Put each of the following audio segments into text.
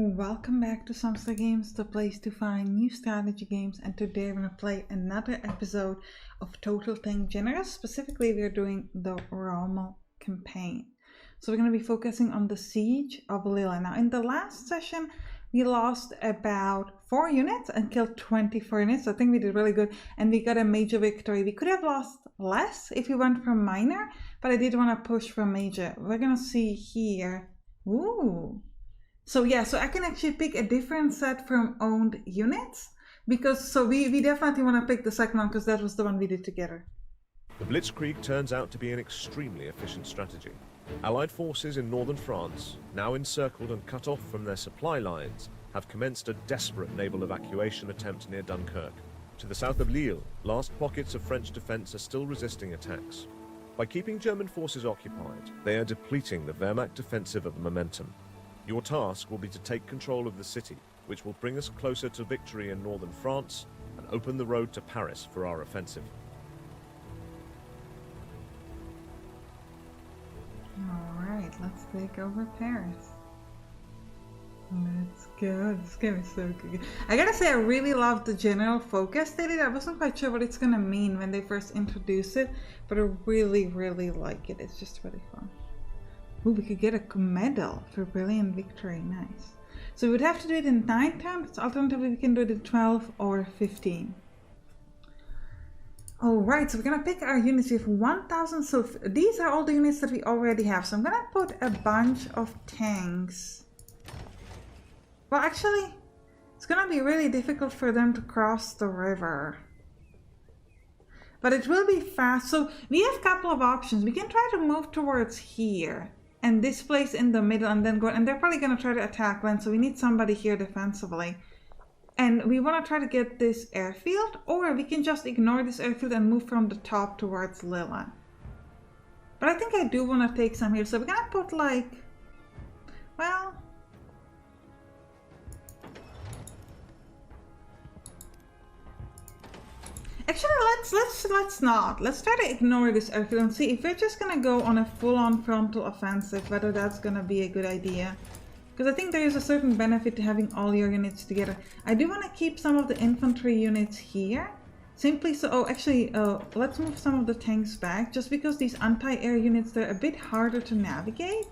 Welcome back to Sampstra Games, the place to find new strategy games, and today we're going to play another episode of Total Tank Generous. Specifically, we're doing the Rommel campaign. So we're going to be focusing on the Siege of Lille. Now, in the last session, we lost about 4 units and killed 24 units. So I think we did really good and we got a major victory. We could have lost less if we went for minor, but I did want to push for major. We're going to see here. Ooh. So yeah, so I can actually pick a different set from owned units because we definitely want to pick the second one because that was the one we did together. The Blitzkrieg turns out to be an extremely efficient strategy. Allied forces in northern France, now encircled and cut off from their supply lines, have commenced a desperate naval evacuation attempt near Dunkirk. To the south of Lille, last pockets of French defense are still resisting attacks. By keeping German forces occupied, they are depleting the Wehrmacht defensive of momentum. Your task will be to take control of the city, which will bring us closer to victory in northern France and open the road to Paris for our offensive. Alright, let's take over Paris. Let's go. This game is so good. I gotta say, I really love the general focus they did. I wasn't quite sure what it's gonna mean when they first introduced it, but I really, really like it. It's just really fun. Ooh, we could get a medal for brilliant victory. Nice. So we would have to do it in 9 turns. Alternatively, we can do it in 12 or 15. Alright, so we're gonna pick our units. We have 1,000. So these are all the units that we already have. So I'm gonna put a bunch of tanks. Well, actually, it's gonna be really difficult for them to cross the river. But it will be fast. So we have a couple of options. We can try to move towards here. And this place in the middle and then go, and they're probably going to try to attack land, so we need somebody here defensively. And we want to try to get this airfield, or we can just ignore this airfield and move from the top towards Lille. But I think I do want to take some here, so we're going to put like, well, actually, let's not. Let's try to ignore this airfield and see if we're just gonna go on a full-on frontal offensive, whether that's gonna be a good idea. Because I think there is a certain benefit to having all your units together. I do want to keep some of the infantry units here, simply so. Let's move some of the tanks back, just because these anti-air units, they're a bit harder to navigate.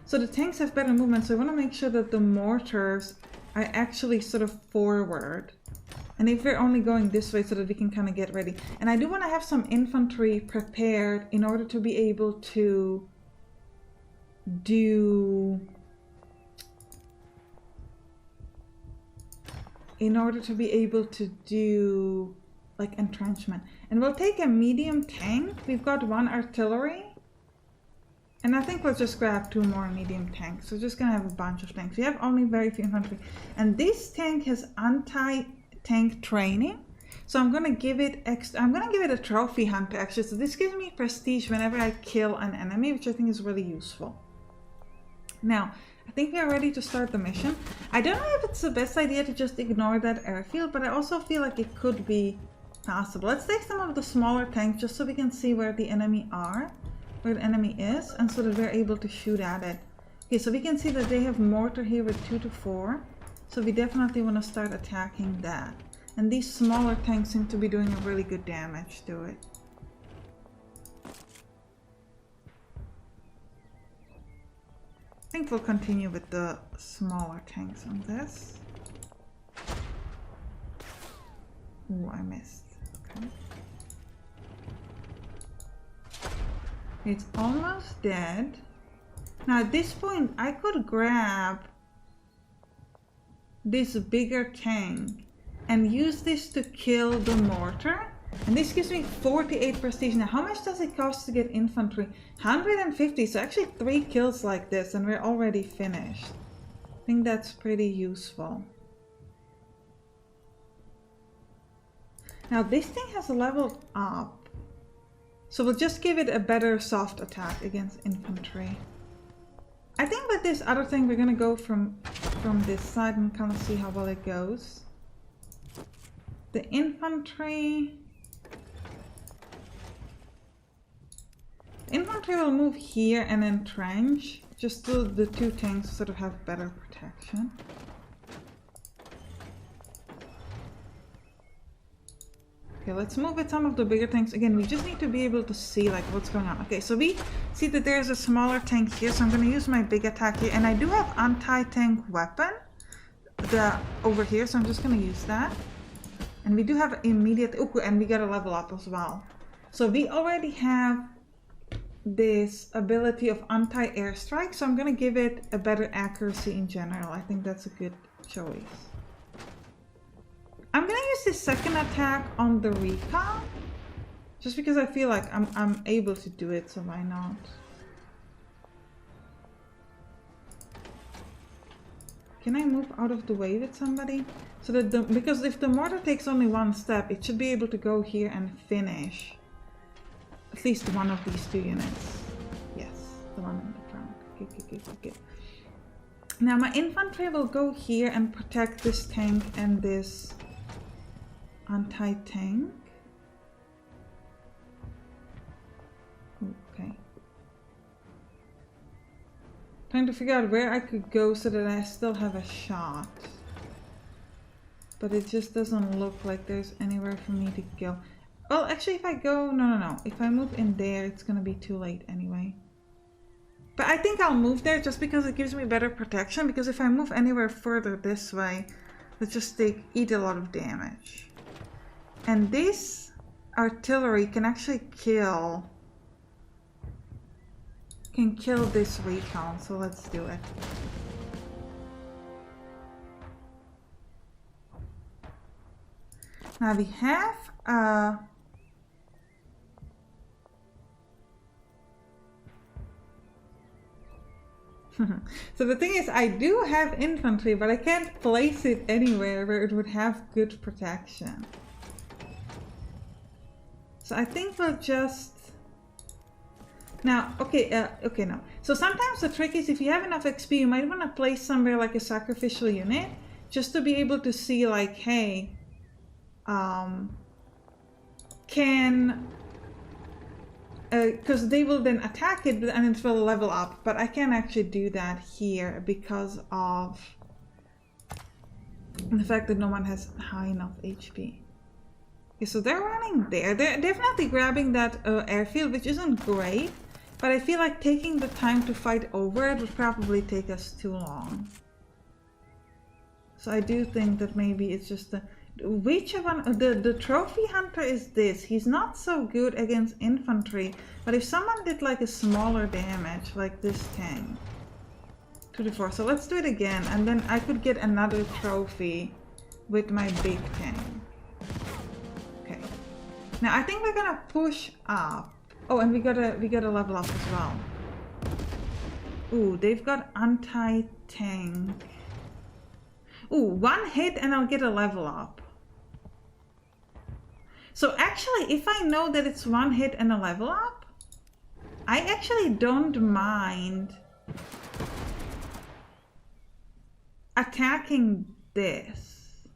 So the tanks have better movement. So I want to make sure that the mortars are actually sort of forward. And if we're only going this way so that we can kind of get ready. And I do want to have some infantry prepared in order to be able to do... like entrenchment. And we'll take a medium tank. We've got 1 artillery. And I think we'll just grab 2 more medium tanks. So we're just going to have a bunch of tanks. We have only very few infantry. And this tank has anti-tank training. So I'm going to give it a trophy hunter actually. So this gives me prestige whenever I kill an enemy, which I think is really useful. Now, I think we are ready to start the mission. I don't know if it's the best idea to just ignore that airfield, but I also feel like it could be possible. Let's take some of the smaller tanks just so we can see where the enemy is, and so that we're able to shoot at it. Okay, so we can see that they have mortar here with 2 to 4. So we definitely want to start attacking that. And these smaller tanks seem to be doing a really good damage to it. I think we'll continue with the smaller tanks on this. Ooh, I missed. Okay. It's almost dead. Now at this point, I could grab this bigger tank and use this to kill the mortar. And this gives me 48 prestige. Now, how much does it cost to get infantry? 150. So actually 3 kills like this and we're already finished. I think that's pretty useful. Now this thing has leveled up. So we'll just give it a better soft attack against infantry. I think with this other thing, we're going to go from this side and kind of see how well it goes. The infantry will move here and entrench, just so the 2 tanks sort of have better protection. Okay, let's move with some of the bigger tanks. Again, we just need to be able to see like what's going on. Okay, so we see that there's a smaller tank here, so I'm going to use my big attack here. And I do have anti-tank weapon over here, so I'm just going to use that. And we do have immediate... Ooh, and we got a level up as well. So we already have this ability of anti-air strike, so I'm going to give it a better accuracy in general. I think that's a good choice. I'm gonna use this second attack on the recon, just because I feel like I'm able to do it, so why not? Can I move out of the way with somebody? So that because if the mortar takes only one step, it should be able to go here and finish at least one of these two units. Yes, the one in the front. Okay. Now my infantry will go here and protect this tank and this anti-tank. Okay. Trying to figure out where I could go so that I still have a shot. But it just doesn't look like there's anywhere for me to go. Well, actually if I go... No. If I move in there, it's gonna be too late anyway. But I think I'll move there just because it gives me better protection. Because if I move anywhere further this way, let's just eat a lot of damage. And this artillery can actually kill this recon, so let's do it. Now we have so the thing is, I do have infantry, but I can't place it anywhere where it would have good protection. So I think we'll just... Now, no. So sometimes the trick is if you have enough XP, you might want to place somewhere like a sacrificial unit, just to be able to see like, hey, because they will then attack it and it will level up, but I can't actually do that here because of the fact that no one has high enough HP. Okay, so they're running there. They're definitely grabbing that airfield, which isn't great, but I feel like taking the time to fight over it would probably take us too long. So I do think that maybe it's just the... Which one? The trophy hunter is this. He's not so good against infantry, but if someone did like a smaller damage, like this tank. 2d4. So let's do it again, and then I could get another trophy with my big tank. Okay. Now I think we're gonna push up. Oh, and we gotta level up as well. Ooh, they've got anti-tank. Ooh, one hit and I'll get a level up. So actually, if I know that it's one hit and a level up, I actually don't mind attacking this.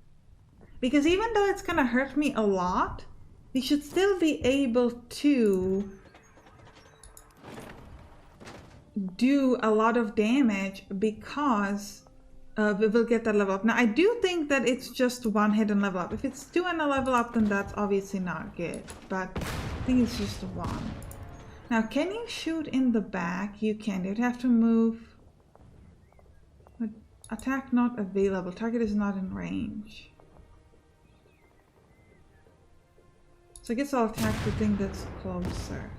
Because even though it's gonna hurt me a lot, we should still be able to do a lot of damage because we will get that level up. Now I do think that it's just one hit and level up. If it's two and a level up, then that's obviously not good, but I think it's just one. Now can you shoot in the back? You can. You'd have to move. Attack not available. Target is not in range. So I guess I'll attack the thing that's closer.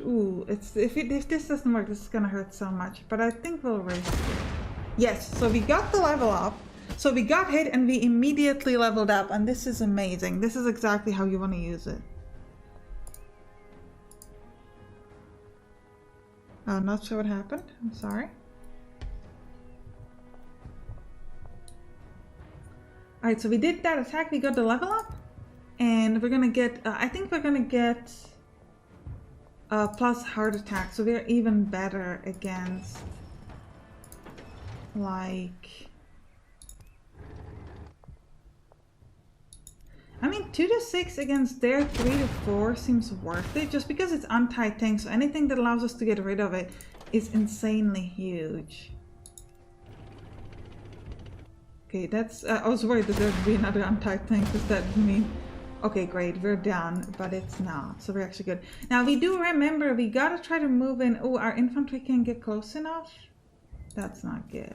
Ooh, if this doesn't work, this is gonna hurt so much, but I think we'll risk it. Yes, so we got the level up. So we got hit and we immediately leveled up, and this is amazing. This is exactly how you want to use it. Not sure what happened. I'm sorry. Alright, so we did that attack, we got the level up, and we're gonna get, I think we're gonna get plus heart attack, so we're even better against, like, I mean 2 to 6 against their 3 to 4 seems worth it, just because it's anti-tank, so anything that allows us to get rid of it is insanely huge. Okay, that's... I was worried that there'd be another untied tank, because that would mean... Okay, great, we're down, but it's not, so we're actually good. Now, we do remember, we gotta try to move in... Oh, our infantry can't get close enough? That's not good.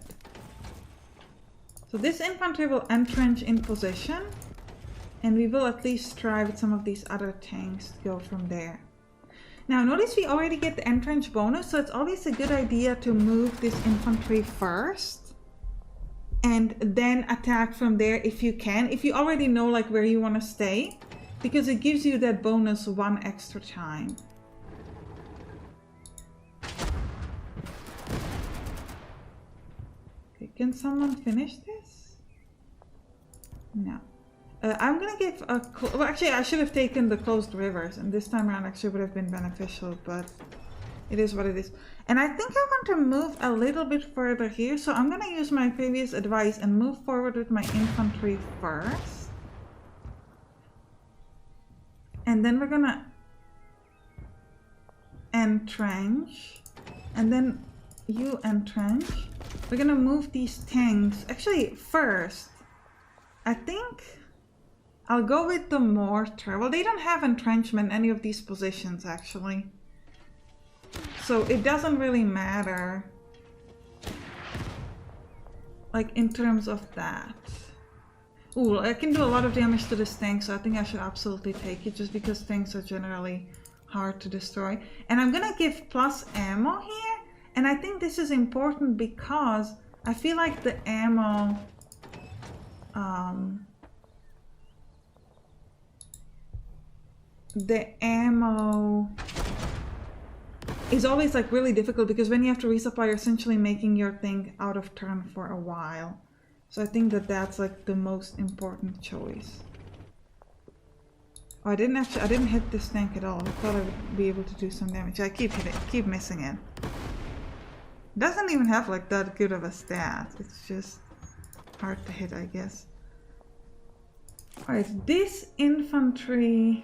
So this infantry will entrench in position, and we will at least try with some of these other tanks to go from there. Now, notice we already get the entrench bonus, so it's always a good idea to move this infantry first, and then attack from there if you can, if you already know like where you want to stay, because it gives you that bonus one extra time. Okay, can someone finish this? No. I'm gonna give a... Well, actually, I should have taken the closed rivers, and this time around actually would have been beneficial, but it is what it is. And I think I want to move a little bit further here, so I'm gonna use my previous advice and move forward with my infantry first. And then we're gonna entrench, and then you entrench. We're gonna move these tanks. Actually, first, I think I'll go with the mortar. Well, they don't have entrenchment in any of these positions, actually. So it doesn't really matter. Like, in terms of that. Ooh, I can do a lot of damage to this tank, so I think I should absolutely take it, just because tanks are generally hard to destroy. And I'm gonna give plus ammo here. And I think this is important because I feel like the ammo... the ammo is always like really difficult, because when you have to resupply, you're essentially making your thing out of turn for a while. So I think that that's like the most important choice. Oh, I didn't hit this tank at all. I thought I would be able to do some damage. I keep missing it. Doesn't even have like that good of a stat. It's just hard to hit, I guess. Alright, this infantry...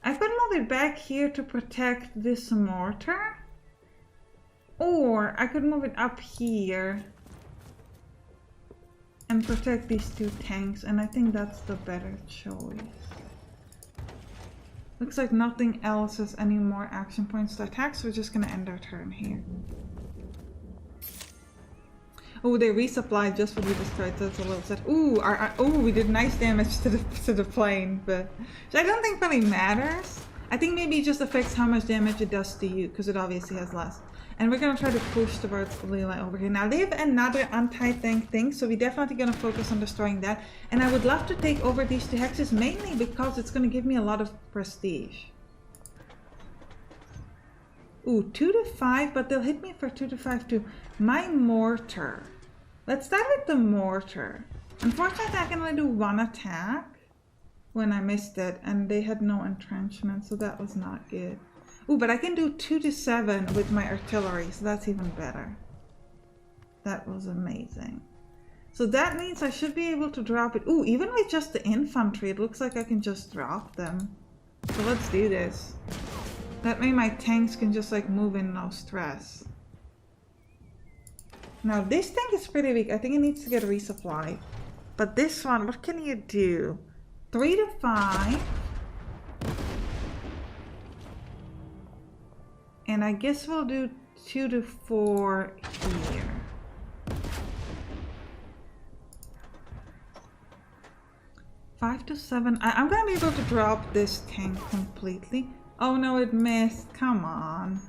I could move it back here to protect this mortar. Or I could move it up here and protect these two tanks, and I think that's the better choice. Looks like nothing else has any more action points to attack, so we're just gonna end our turn here. Oh, they resupplied just what we destroyed, so that's a little sad. Ooh, we did nice damage to the plane, but which I don't think really matters. I think maybe it just affects how much damage it does to you, because it obviously has less. And we're gonna try to push towards Leela over here. Now they have another anti-tank thing, so we're definitely gonna focus on destroying that. And I would love to take over these two hexes, mainly because it's gonna give me a lot of prestige. Ooh, 2 to 5, but they'll hit me for 2 to 5 too. My mortar. Let's start with the mortar. Unfortunately, I can only do one attack when I missed it, and they had no entrenchment, so that was not good. Ooh, but I can do 2 to 7 with my artillery, so that's even better. That was amazing. So that means I should be able to drop it. Ooh, even with just the infantry, it looks like I can just drop them. So let's do this. That way my tanks can just like move in, no stress. Now this tank is pretty weak. I think it needs to get resupplied. But this one, what can you do? 3 to 5. And I guess we'll do 2 to 4 here. Five to 7. I'm gonna be able to drop this tank completely. Oh no, it missed. Come on.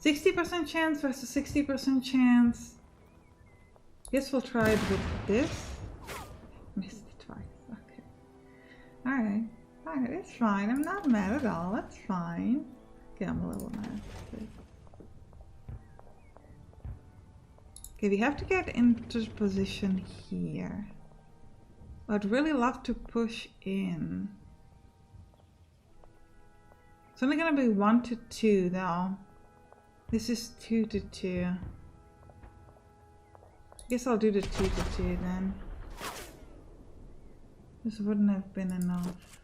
60% chance versus 60% chance. Guess we'll try it with this. Missed it twice. Okay. Alright. Alright, it's fine. I'm not mad at all. That's fine. Okay, I'm a little mad. Okay, we have to get into position here. I'd really love to push in. It's only gonna be 1 to 2 though. This is 2 to 2. I guess I'll do the 2 to 2 then. This wouldn't have been enough.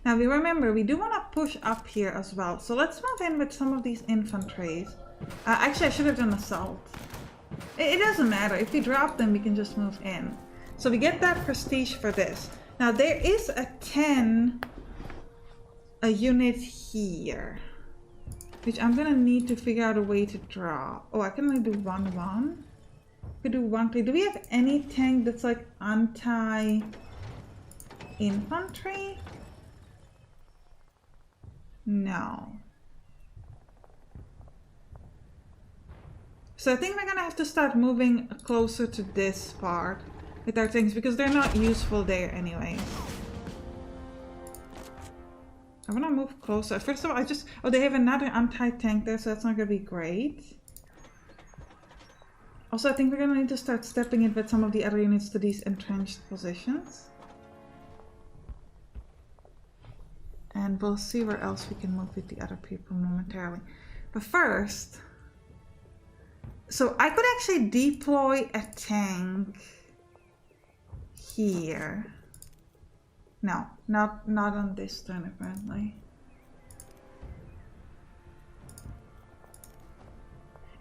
Now we remember, we do want to push up here as well. So let's move in with some of these infantries. Actually, I should have done assault. It doesn't matter. If we drop them, we can just move in. So we get that prestige for this. Now there is a 10 unit here, which I'm gonna need to figure out a way to draw. Oh, I can only do 1-1. Could do 1-3. Do we have any tank that's like anti-infantry? No. So I think we're gonna have to start moving closer to this part with our tanks because they're not useful there anyway. I wanna move closer. First of all, oh, they have another anti-tank there, so that's not gonna be great. Also, I think we're gonna need to start stepping in with some of the other units to these entrenched positions. And we'll see where else we can move with the other people momentarily. But first, so I could actually deploy a tank here. No, not on this turn apparently.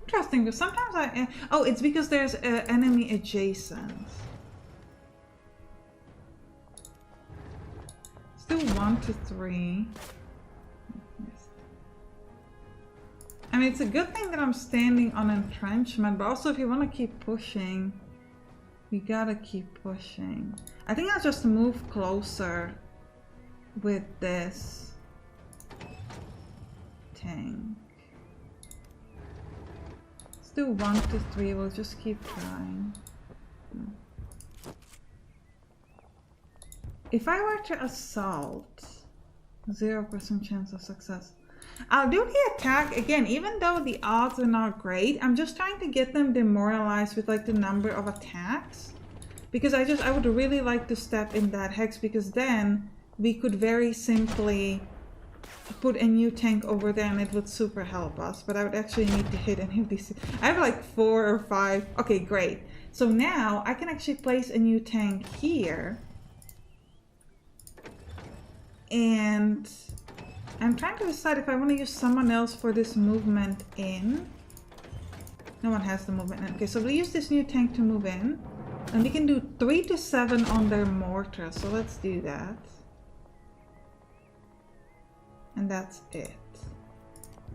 Interesting, because sometimes oh, it's because there's enemy adjacent. Let's do 1 to 3. I mean, it's a good thing that I'm standing on entrenchment, but also if you want to keep pushing, you gotta keep pushing. I think I'll just move closer with this tank. Let's do 1 to 3, we'll just keep trying. If I were to assault, 0% chance of success. I'll do the attack again, even though the odds are not great. I'm just trying to get them demoralized with like the number of attacks, because I would really like to step in that hex, because then we could very simply put a new tank over there and it would super help us. But I would actually need to hit any of these. I have like 4 or 5. Okay, great. So now I can actually place a new tank here, and I'm trying to decide if I want to use someone else for this movement in. No one has the movement in. Okay, so we'll use this new tank to move in. And we can do 3 to 7 on their mortar. So let's do that. And that's it.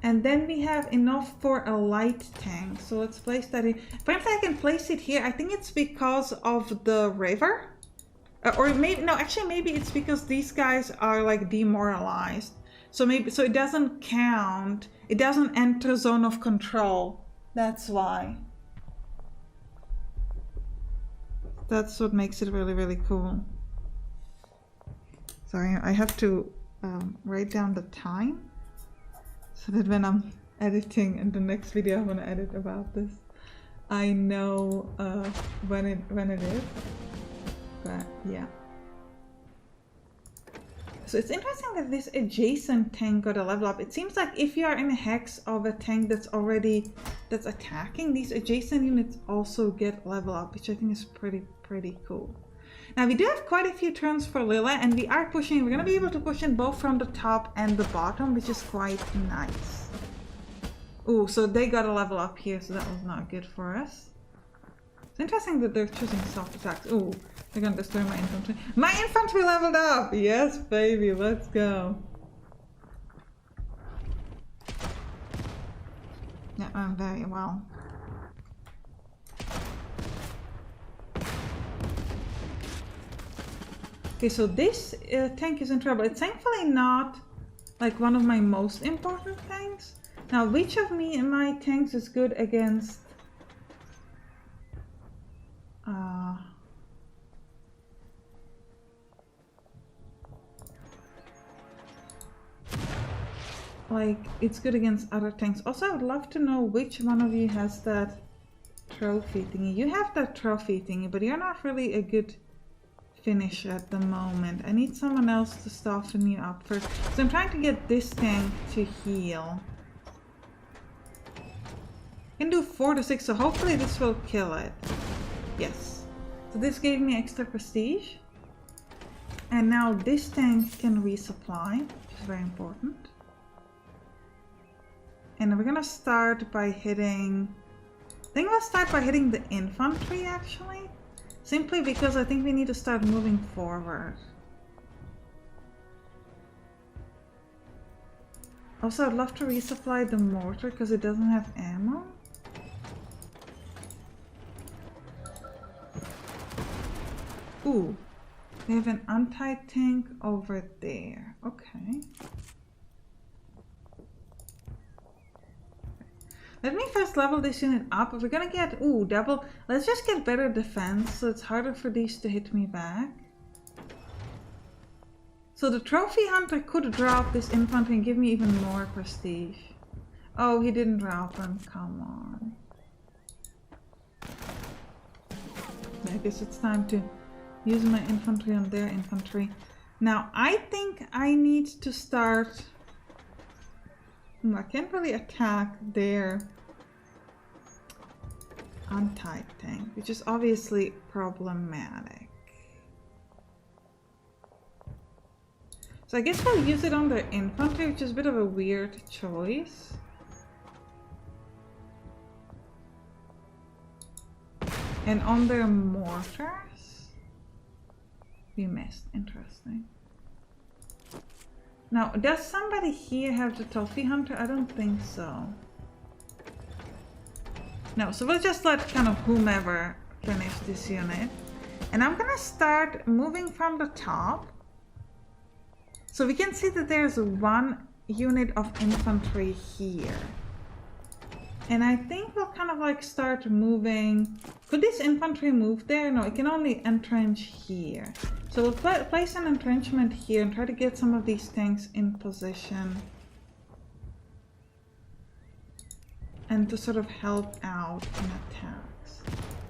And then we have enough for a light tank. So let's place that in. Apparently I can place it here. I think it's because of the river. Or maybe, no, actually maybe it's because these guys are like demoralized. So maybe, so it doesn't count. It doesn't enter zone of control. That's why. That's what makes it really, really cool. Sorry, I have to write down the time so that when I'm editing in the next video I want to edit about this, I know when it is. But yeah. So it's interesting that this adjacent tank got a level up. It seems like if you are in a hex of a tank that's attacking, these adjacent units also get level up, which I think is pretty cool. Now we do have quite a few turns for Lila, and we are pushing. We're gonna be able to push in both from the top and the bottom, which is quite nice. Ooh, so they got a level up here, so that was not good for us. It's interesting that they're choosing soft attacks. Ooh, they're gonna destroy my infantry. My infantry leveled up! Yes, baby, let's go. Yeah, very well. Okay, so this tank is in trouble. It's thankfully not like one of my most important tanks. Now, which of my tanks is good against like it's good against other tanks. Also, I would love to know which one of you has that trophy thingy. You have that trophy thingy, but you're not really a good finish at the moment. I need someone else to soften you up first. So I'm trying to get this tank to heal. I can do 4 to 6, so hopefully this will kill it. Yes. So this gave me extra prestige. And now this tank can resupply, which is very important. And we're gonna start by hitting... I think we'll start by hitting the infantry, actually. Simply because I think we need to start moving forward. Also, I'd love to resupply the mortar because it doesn't have ammo. Ooh, we have an anti-tank over there. Okay. Let me first level this unit up. If we're gonna get, ooh, double, let's just get better defense so it's harder for these to hit me back. So the trophy hunter could drop this infantry and give me even more prestige. Oh, he didn't drop him, come on. I guess it's time to use my infantry on their infantry. Now, I think I need to start... I can't really attack their anti-tank, which is obviously problematic. So I guess we'll use it on their infantry, which is a bit of a weird choice. And on their mortars, we missed. Interesting. Now, does somebody here have the trophy hunter? I don't think so. No, so we'll just let kind of whomever finish this unit. And I'm gonna start moving from the top. So we can see that there's one unit of infantry here. And I think we'll kind of like start moving. Could this infantry move there? No, it can only entrench here. So we'll place an entrenchment here and try to get some of these tanks in position. And to sort of help out in attacks.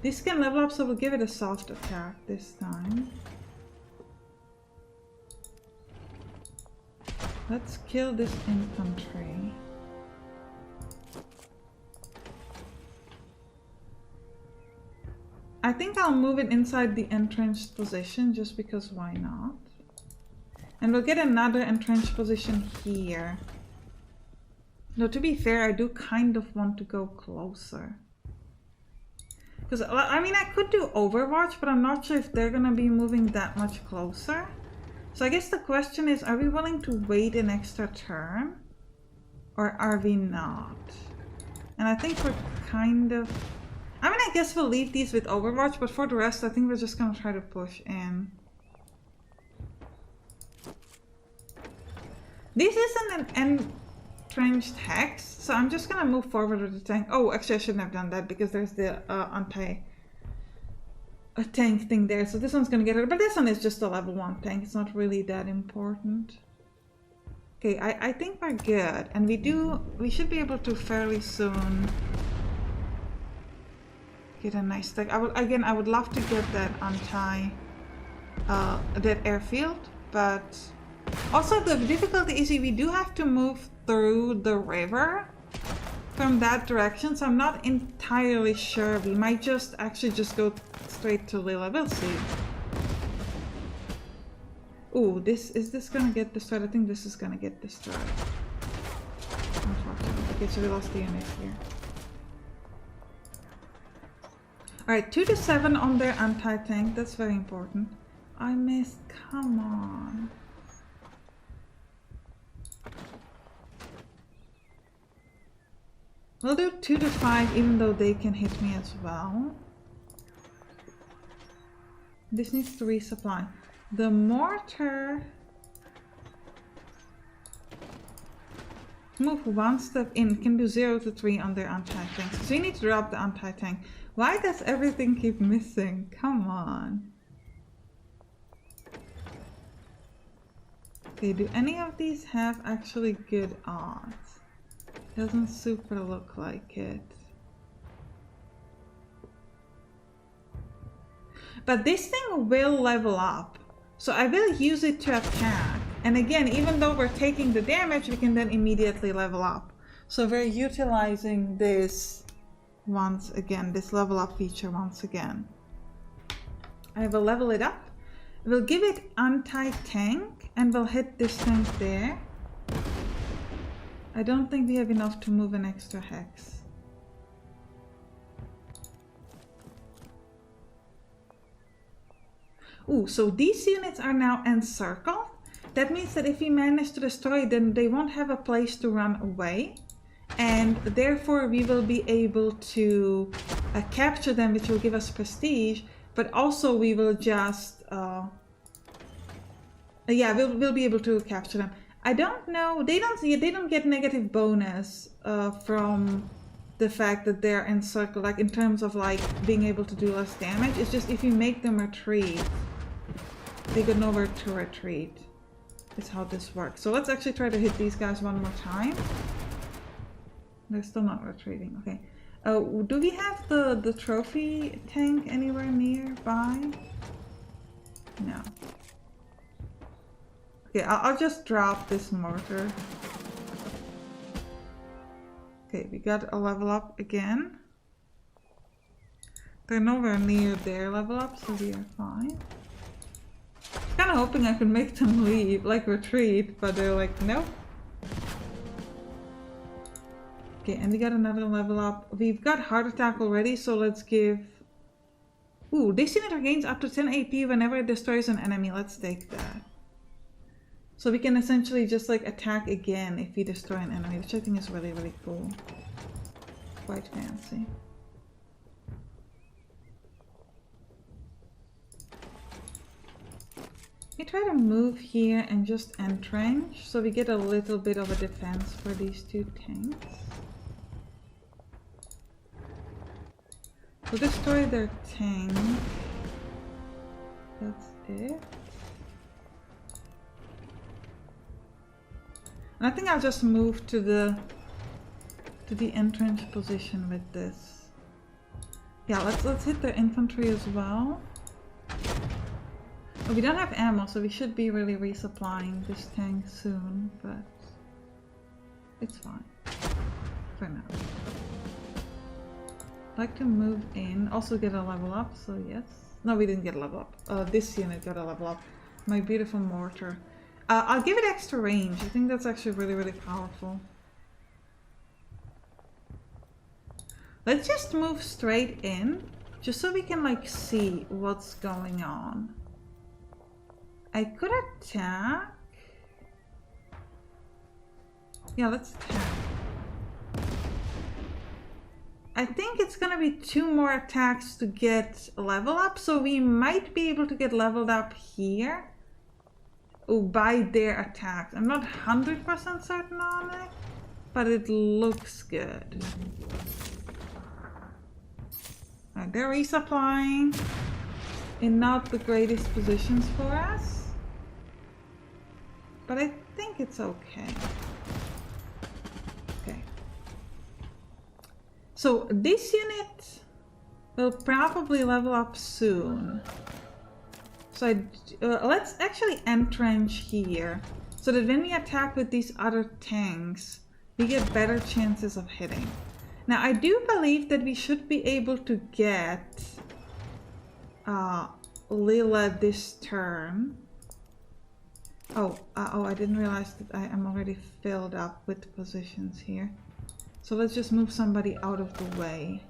This can level up, so we'll give it a soft attack this time. Let's kill this infantry. I think I'll move it inside the entrenched position just because why not? And we'll get another entrenched position here. Though to be fair, I do kind of want to go closer. Because, I mean, I could do Overwatch, but I'm not sure if they're gonna be moving that much closer. So I guess the question is, are we willing to wait an extra turn? Or are we not? And I think we're kind of... I mean, I guess we'll leave these with Overwatch, but for the rest, I think we're just gonna try to push in. This isn't an entrenched hex, so I'm just gonna move forward with the tank. Oh, actually, I shouldn't have done that because there's the anti-tank thing there. So this one's gonna get it, but this one is just a level 1 tank. It's not really that important. Okay, I think we're good, and we should be able to fairly soon get a nice stack. I would love to get that that airfield, but also the difficulty is we do have to move through the river from that direction, so I'm not entirely sure. We might just actually just go straight to Lila. We'll see. Ooh, is this gonna get destroyed? I think this is gonna get destroyed. Unfortunately. Okay, so we lost the unit here. Alright, 2 to 7 on their anti-tank. That's very important. I missed. Come on. We'll do 2 to 5 even though they can hit me as well. This needs to resupply. The mortar... Move 1 step in. Can do 0 to 3 on their anti-tank. So we need to drop the anti-tank. Why does everything keep missing? Come on. Okay, do any of these have actually good odds? Doesn't super look like it. But this thing will level up. So I will use it to attack. And again, even though we're taking the damage, we can then immediately level up. So we're utilizing this once again, this level up feature once again. I will level it up. We'll give it anti-tank and we'll hit this tank there. I don't think we have enough to move an extra hex. Ooh, so these units are now encircled. That means that if we manage to destroy them, they won't have a place to run away. And therefore we will be able to capture them, which will give us prestige. But also we will just... yeah, we'll be able to capture them. I don't know, they don't get negative bonus from the fact that they're encircled, like in terms of like being able to do less damage. It's just if you make them retreat, they got nowhere to retreat. Is how this works. So let's actually try to hit these guys one more time. They're still not retreating. Okay. Do we have the trophy tank anywhere nearby? No. Okay, I'll just drop this mortar. Okay, we got a level up again. They're nowhere near their level up, so we are fine. Kind of hoping I could make them leave, like retreat, but they're like, nope. Okay, and we got another level up. We've got heart attack already, so let's give... Ooh, this unit regains up to 10 AP whenever it destroys an enemy. Let's take that. So we can essentially just like attack again if we destroy an enemy, which I think is really, really cool. Quite fancy. We try to move here and just entrench, so we get a little bit of a defense for these two tanks. We'll destroy their tank. That's it. And I think I'll just move to the entrench position with this. Yeah, let's hit their infantry as well. We don't have ammo, so we should be really resupplying this tank soon, but it's fine for now. I'd like to move in, also get a level up, so yes. No, we didn't get a level up. This unit got a level up. My beautiful mortar. I'll give it extra range. I think that's actually really, really powerful. Let's just move straight in, just so we can like see what's going on. I could attack. Yeah, let's attack. I think it's gonna be 2 more attacks to get a level up, so we might be able to get leveled up here. Oh, by their attacks. I'm not 100% certain on it, but it looks good. Alright, they're resupplying in not the greatest positions for us. But I think it's okay. Okay. So this unit will probably level up soon. So let's actually entrench here, so that when we attack with these other tanks, we get better chances of hitting. Now I do believe that we should be able to get Lila this turn. Oh, I didn't realize that I am already filled up with positions here. So let's just move somebody out of the way.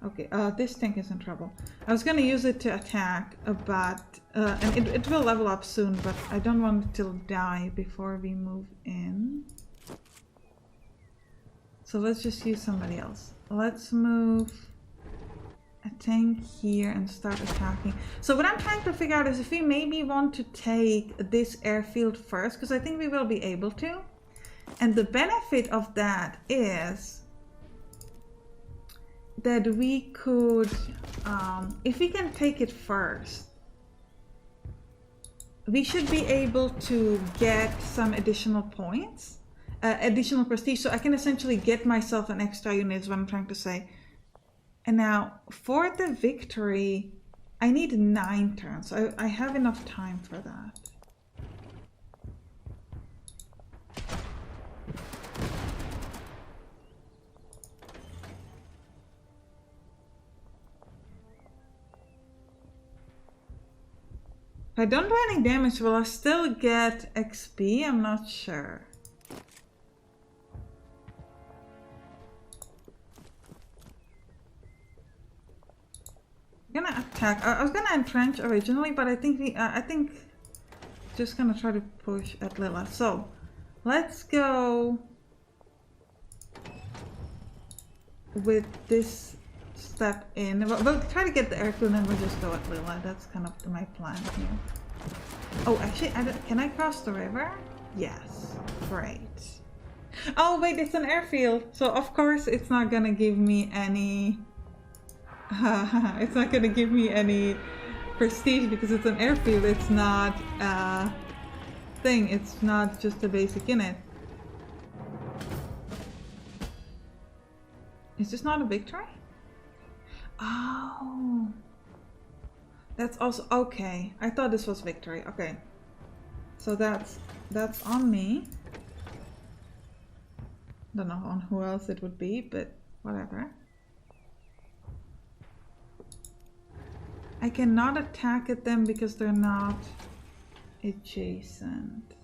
Okay, this tank is in trouble. I was gonna use it to attack, but and it will level up soon, but I don't want it to die before we move in. So let's just use somebody else. Let's move a tank here and start attacking. So what I'm trying to figure out is if we maybe want to take this airfield first, because I think we will be able to. And the benefit of that is that we could, if we can take it first, we should be able to get some additional points, additional prestige, so I can essentially get myself an extra unit is what I'm trying to say. And now for the victory, I need 9 turns, so I have enough time for that. If I don't do any damage, will I still get XP? I'm not sure. I'm gonna attack. I was gonna entrench originally, but I think just gonna try to push at Lila. So let's go with this step in. We'll try to get the airfield and then we'll just go at Lila. That's kind of my plan here. Oh, actually, can I cross the river? Yes. Great. Oh, wait, it's an airfield. So, of course, it's not gonna give me any... it's not gonna give me any prestige because it's an airfield. It's not a thing. It's not just a basic unit. Is this not a victory? Oh. That's also okay. I thought this was victory. Okay. So that's on me. Don't know on who else it would be, but whatever. I cannot attack at them because they're not adjacent.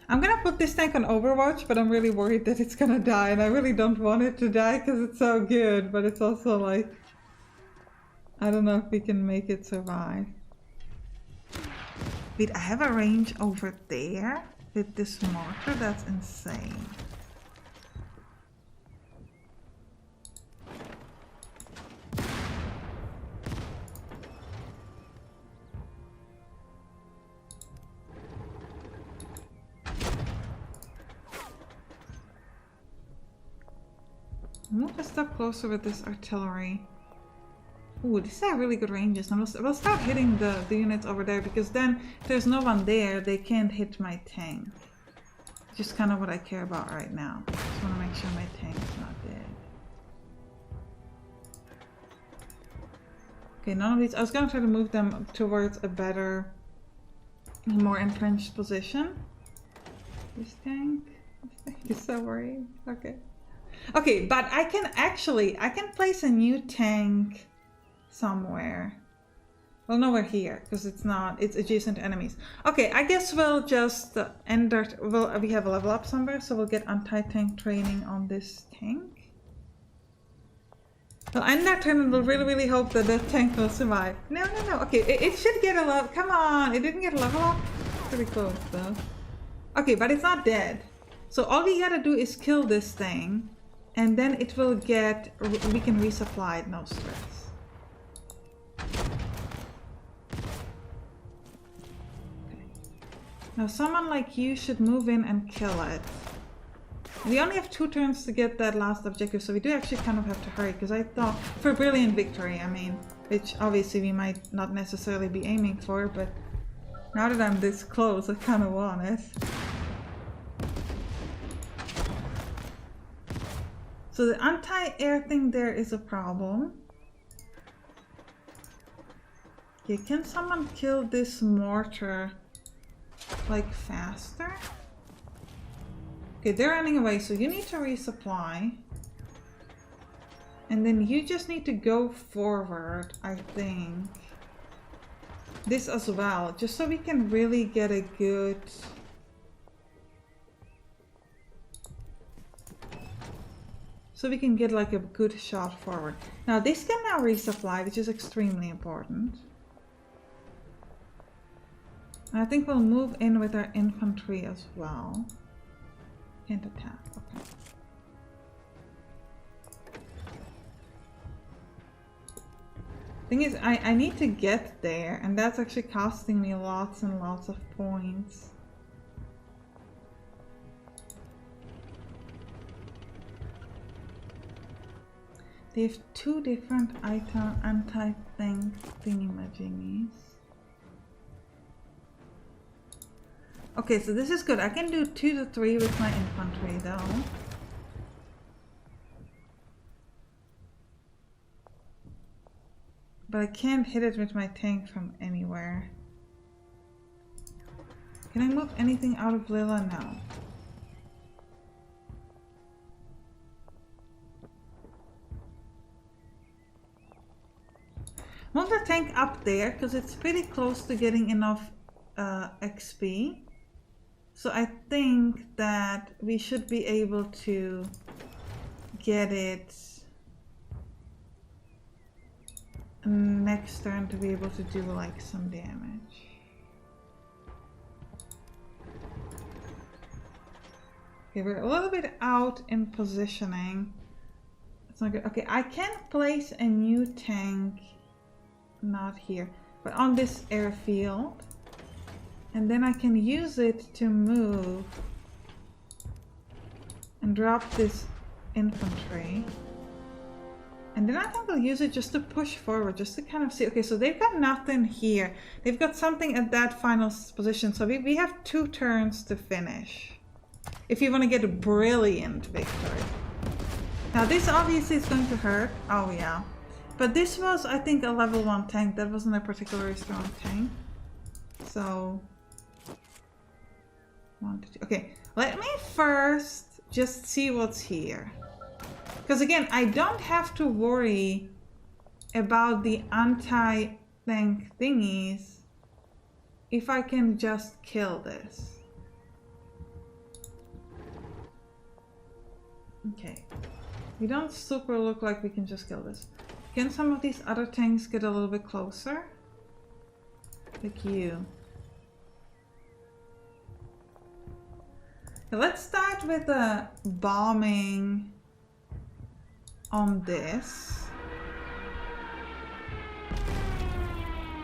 I'm gonna put this tank on Overwatch, but I'm really worried that it's gonna die, and I really don't want it to die because it's so good, but it's also like, I don't know if we can make it survive. Wait, I have a range over there with this mortar? That's insane. Move a step closer with this artillery. Ooh, these are really good ranges. And we'll start hitting the units over there because then if there's no one there, they can't hit my tank. Just kind of what I care about right now. Just want to make sure my tank's not dead. Okay, none of these. I was gonna try to move them towards a better, more entrenched position. This tank is so worried. Okay. Okay, but I can place a new tank somewhere. Well, nowhere here, because it's adjacent to enemies. Okay, I guess we'll just end our, we have a level up somewhere, so we'll get anti-tank training on this tank. We'll end our turn and we'll really hope that that tank will survive. No. Okay, it should get a level, come on, it didn't get a level up? Pretty close though. Okay, but it's not dead. So all we gotta do is kill this thing. And then it will get, we can resupply it, no stress. Okay. Now someone like you should move in and kill it. We only have 2 turns to get that last objective, so we do actually kind of have to hurry, because I thought, for brilliant victory, I mean, which obviously we might not necessarily be aiming for, but now that I'm this close, I kind of want it. So the anti-air thing there is a problem. Okay, can someone kill this mortar like faster? Okay, they're running away, so you need to resupply. And then you just need to go forward, I think. This as well, just so we can really get a good... So we can get like a good shot forward. Now this can now resupply, which is extremely important. And I think we'll move in with our infantry as well. Can't attack, okay. Thing is, I need to get there, and that's actually costing me lots and lots of points. They have 2 different item anti-tank thingy-majingies. Okay, so this is good. I can do 2 to 3 with my infantry though. But I can't hit it with my tank from anywhere. Can I move anything out of Lila? No. Move the tank up there because it's pretty close to getting enough XP. So I think that we should be able to get it next turn to be able to do like some damage. Okay, we're a little bit out in positioning. It's not good. Okay, I can place a new tank, not here, but on this airfield. And then I can use it to move and drop this infantry. And then I think I'll use it just to push forward, just to kind of see. Okay, so they've got nothing here. They've got something at that final position. So we have 2 turns to finish. If you want to get a brilliant victory. Now this obviously is going to hurt. Oh yeah. But this was, I think, a level 1 tank. That wasn't a particularly strong tank. So... 1, 2, 2. Okay, let me first just see what's here. Because again, I don't have to worry about the anti-tank thingies if I can just kill this. Okay, we don't super look like we can just kill this. Can some of these other tanks get a little bit closer? Like you. Let's start with the bombing on this.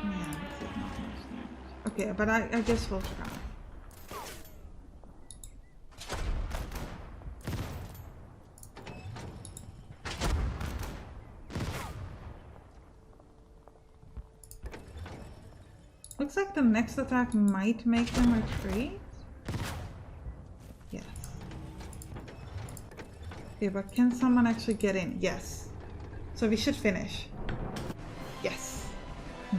Yeah, this is not much damage. Okay, but I guess we'll try. Looks like the next attack might make them retreat. Yes. Okay, but can someone actually get in? Yes. So we should finish. Yes.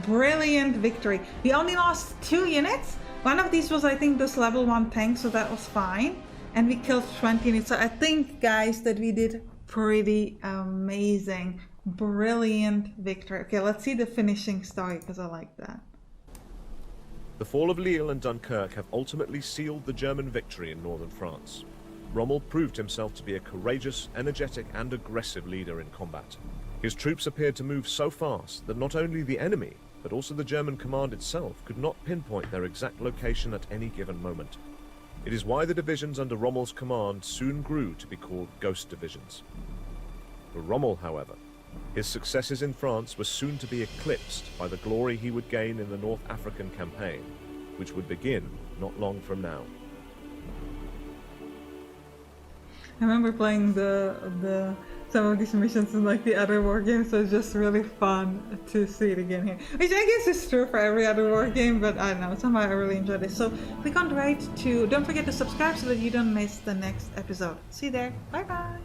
Brilliant victory. We only lost 2 units. One of these was, I think, this level 1 tank, so that was fine. And we killed 20 units. So I think, guys, that we did pretty amazing. Brilliant victory. Okay, let's see the finishing story, because I like that. The fall of Lille and Dunkirk have ultimately sealed the German victory in northern France. Rommel proved himself to be a courageous, energetic and aggressive leader in combat. His troops appeared to move so fast that not only the enemy, but also the German command itself could not pinpoint their exact location at any given moment. It is why the divisions under Rommel's command soon grew to be called ghost divisions. For Rommel, however, his successes in France were soon to be eclipsed by the glory he would gain in the North African campaign, which would begin not long from now. I remember playing some of these missions in like the other war games, so it's just really fun to see it again here. Which I guess is true for every other war game, but I don't know, somehow I really enjoyed it. So click on the right to, don't forget to subscribe so that you don't miss the next episode. See you there, bye bye!